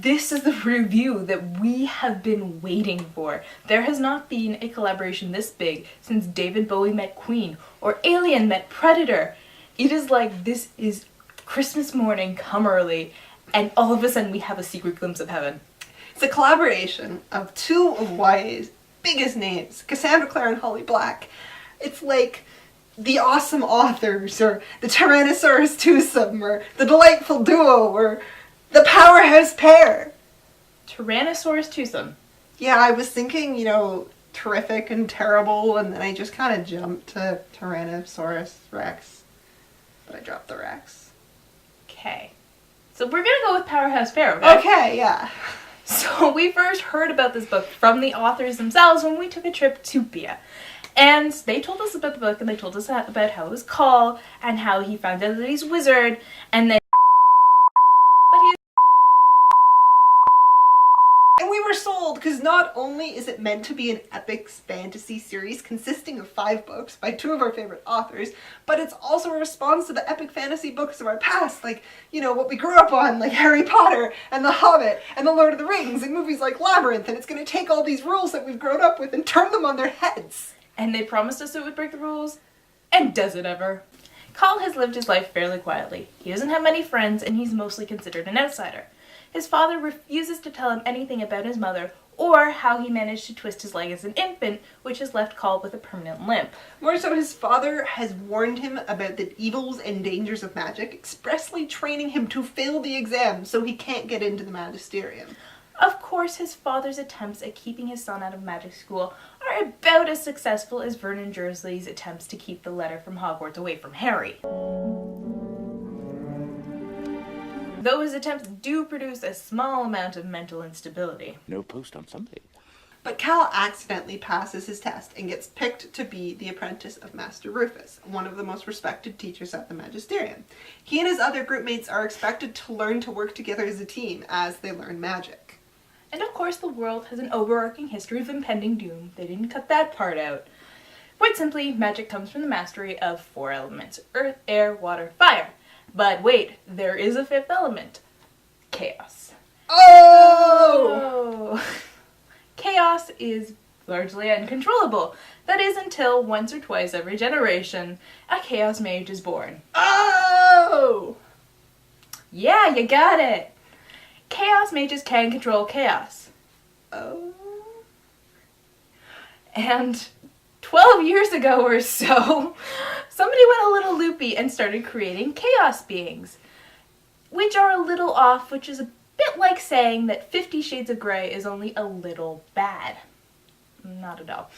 This is the review that we have been waiting for. There has not been a collaboration this big since David Bowie met Queen or Alien met Predator. It is like this is Christmas morning, come early, and all of a sudden we have a secret glimpse of heaven. It's a collaboration of two of YA's biggest names, Cassandra Clare and Holly Black. It's like the awesome authors, or the Tyrannosaurus twosome, or the delightful duo, or the powerhouse pair. Tyrannosaurus twosome. Yeah, I was thinking, terrific and terrible, and then I just kind of jumped to Tyrannosaurus Rex. But I dropped the Rex. Okay. So we're gonna go with powerhouse pair, okay? Okay, yeah. So we first heard about this book from the authors themselves when we took a trip to Bia. And they told us about the book, and they told us about how it was called, and how he found out that he's a wizard, and then And we were sold, because not only is it meant to be an epic fantasy series consisting of 5 books by 2 of our favorite authors, but it's also a response to the epic fantasy books of our past, like, what we grew up on, like Harry Potter, and The Hobbit, and The Lord of the Rings, and movies like Labyrinth, and it's going to take all these rules that we've grown up with and turn them on their heads. And they promised us it would break the rules, and does it ever? Carl has lived his life fairly quietly. He doesn't have many friends, and he's mostly considered an outsider. His father refuses to tell him anything about his mother, or how he managed to twist his leg as an infant, which has left Carl with a permanent limp. More so, his father has warned him about the evils and dangers of magic, expressly training him to fail the exam so he can't get into the magisterium. Of course, his father's attempts at keeping his son out of magic school are about as successful as Vernon Dursley's attempts to keep the letter from Hogwarts away from Harry. Though his attempts do produce a small amount of mental instability. No post on Sunday. But Cal accidentally passes his test and gets picked to be the apprentice of Master Rufus, one of the most respected teachers at the Magisterium. He and his other group mates are expected to learn to work together as a team as they learn magic. And of course the world has an overarching history of impending doom. They didn't cut that part out. Quite simply, magic comes from the mastery of 4 elements: earth, air, water, fire. But wait, there is a 5th element. Chaos. Oh! Chaos is largely uncontrollable. That is until once or twice every generation, a chaos mage is born. Oh! Yeah, you got it! Chaos mages can control chaos. Oh? And 12 years ago or so, somebody went a little loopy and started creating chaos beings, which are a little off, which is a bit like saying that 50 Shades of Grey is only a little bad. Not at all.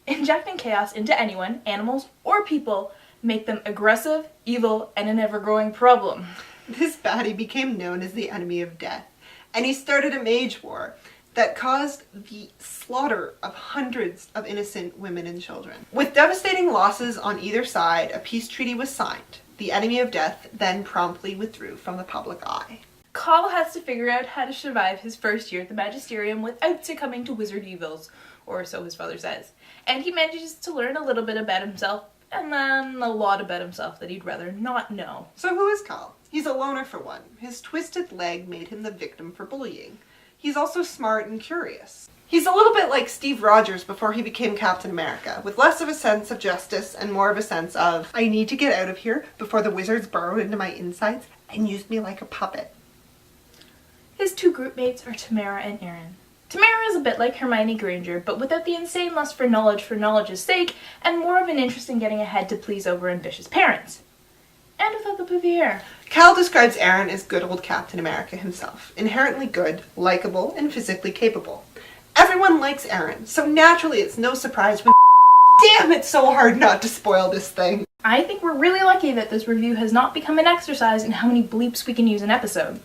Injecting chaos into anyone, animals, or people, make them aggressive, evil, and an ever-growing problem. This baddie became known as the enemy of death, and he started a mage war that caused the slaughter of hundreds of innocent women and children. With devastating losses on either side, a peace treaty was signed. The enemy of death then promptly withdrew from the public eye. Carl has to figure out how to survive his first year at the Magisterium without succumbing to wizard evils, or so his father says. And he manages to learn a little bit about himself, and then a lot about himself that he'd rather not know. So who is Cal? He's a loner for one. His twisted leg made him the victim for bullying. He's also smart and curious. He's a little bit like Steve Rogers before he became Captain America, with less of a sense of justice and more of a sense of, I need to get out of here before the wizards burrow into my insides and use me like a puppet. His 2 group mates are Tamara and Aaron. Tamara is a bit like Hermione Granger, but without the insane lust for knowledge's sake, and more of an interest in getting ahead to please over-ambitious parents. And without the poofy hair. Cal describes Aaron as good old Captain America himself, inherently good, likable, and physically capable. Everyone likes Aaron, so naturally it's no surprise when damn, it's so hard not to spoil this thing. I think we're really lucky that this review has not become an exercise in how many bleeps we can use an episode.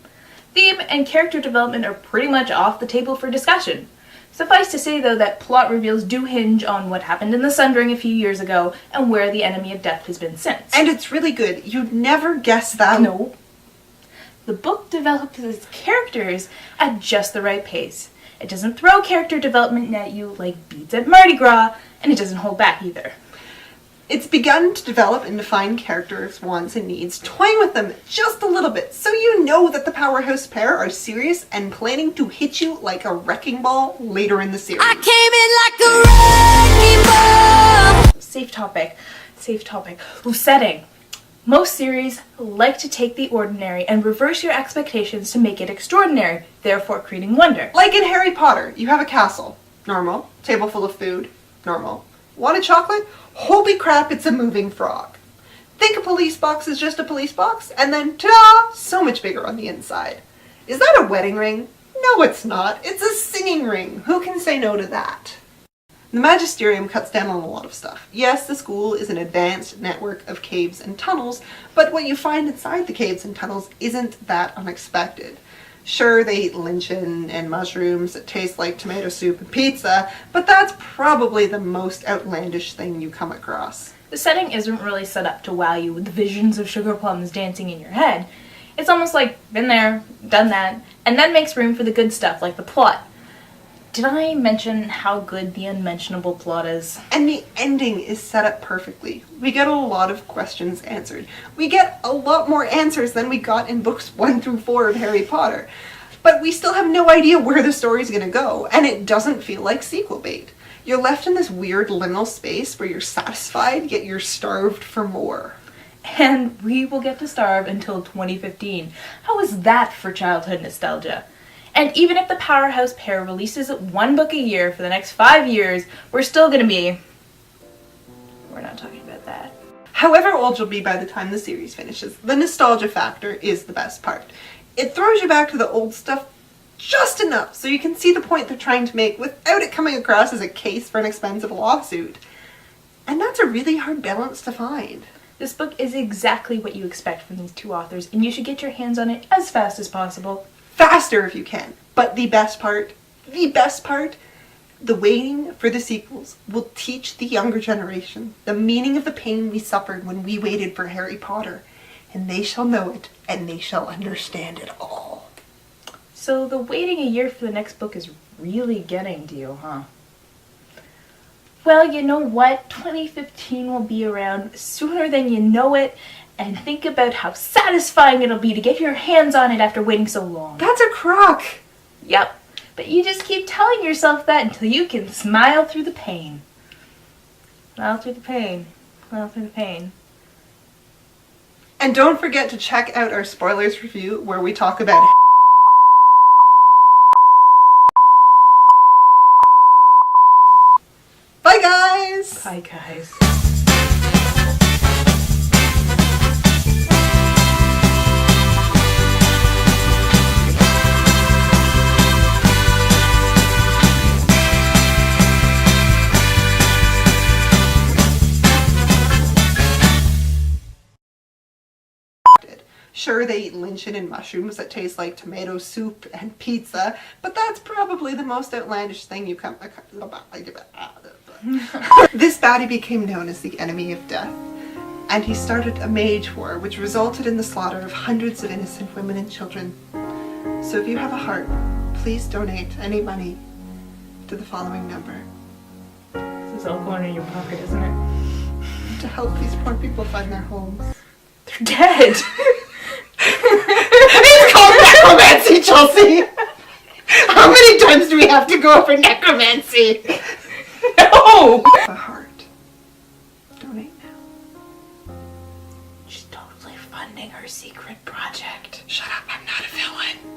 Theme and character development are pretty much off the table for discussion. Suffice to say, though, that plot reveals do hinge on what happened in the Sundering a few years ago and where the enemy of death has been since. And it's really good. You'd never guess that. No. The book develops its characters at just the right pace. It doesn't throw character development at you like beads at Mardi Gras, and it doesn't hold back either. It's begun to develop and define characters' wants and needs, toying with them just a little bit, so you know that the powerhouse pair are serious and planning to hit you like a wrecking ball later in the series. I came in like a wrecking ball. Safe topic. Safe topic. Ooh, setting. Most series like to take the ordinary and reverse your expectations to make it extraordinary, therefore creating wonder. Like in Harry Potter, you have a castle. Normal. Table full of food. Normal. Want a chocolate? Holy crap, it's a moving frog. Think a police box is just a police box, and then ta-da! So much bigger on the inside. Is that a wedding ring? No, it's not. It's a singing ring. Who can say no to that? The Magisterium cuts down on a lot of stuff. Yes, the school is an advanced network of caves and tunnels, but what you find inside the caves and tunnels isn't that unexpected. Sure, they eat lichen and mushrooms that taste like tomato soup and pizza, but that's probably the most outlandish thing you come across. The setting isn't really set up to wow you with visions of sugar plums dancing in your head. It's almost like, been there, done that, and then makes room for the good stuff like the plot. Did I mention how good the unmentionable plot is? And the ending is set up perfectly. We get a lot of questions answered. We get a lot more answers than we got in books 1 through 4 of Harry Potter. But we still have no idea where the story's gonna go, and it doesn't feel like sequel bait. You're left in this weird liminal space where you're satisfied, yet you're starved for more. And we will get to starve until 2015. How is that for childhood nostalgia? And even if the powerhouse pair releases 1 book a year for the next 5 years, we're still gonna be... We're not talking about that. However old you'll be by the time the series finishes, the nostalgia factor is the best part. It throws you back to the old stuff just enough so you can see the point they're trying to make without it coming across as a case for an expensive lawsuit. And that's a really hard balance to find. This book is exactly what you expect from these 2 authors, and you should get your hands on it as fast as possible. Faster if you can. But the best part, the waiting for the sequels will teach the younger generation the meaning of the pain we suffered when we waited for Harry Potter. And they shall know it, and they shall understand it all. So the waiting a year for the next book is really getting to you, huh? Well, you know what? 2015 will be around sooner than you know it, and think about how satisfying it'll be to get your hands on it after waiting so long. That's a crock! Yep, but you just keep telling yourself that until you can smile through the pain. Smile through the pain. Smile through the pain. And don't forget to check out our spoilers review where we talk about Bye guys! Bye guys. Sure, they eat lichen and mushrooms that taste like tomato soup and pizza, but that's probably the most outlandish thing you come across. This baddie became known as the enemy of death, and he started a mage war which resulted in the slaughter of hundreds of innocent women and children. So if you have a heart, please donate any money to the following number. This is all going in your pocket, isn't it? To help these poor people find their homes. They're dead! It's called necromancy, Chelsea! How many times do we have to go over necromancy? No! A heart. Donate now. She's totally funding her secret project. Shut up, I'm not a villain.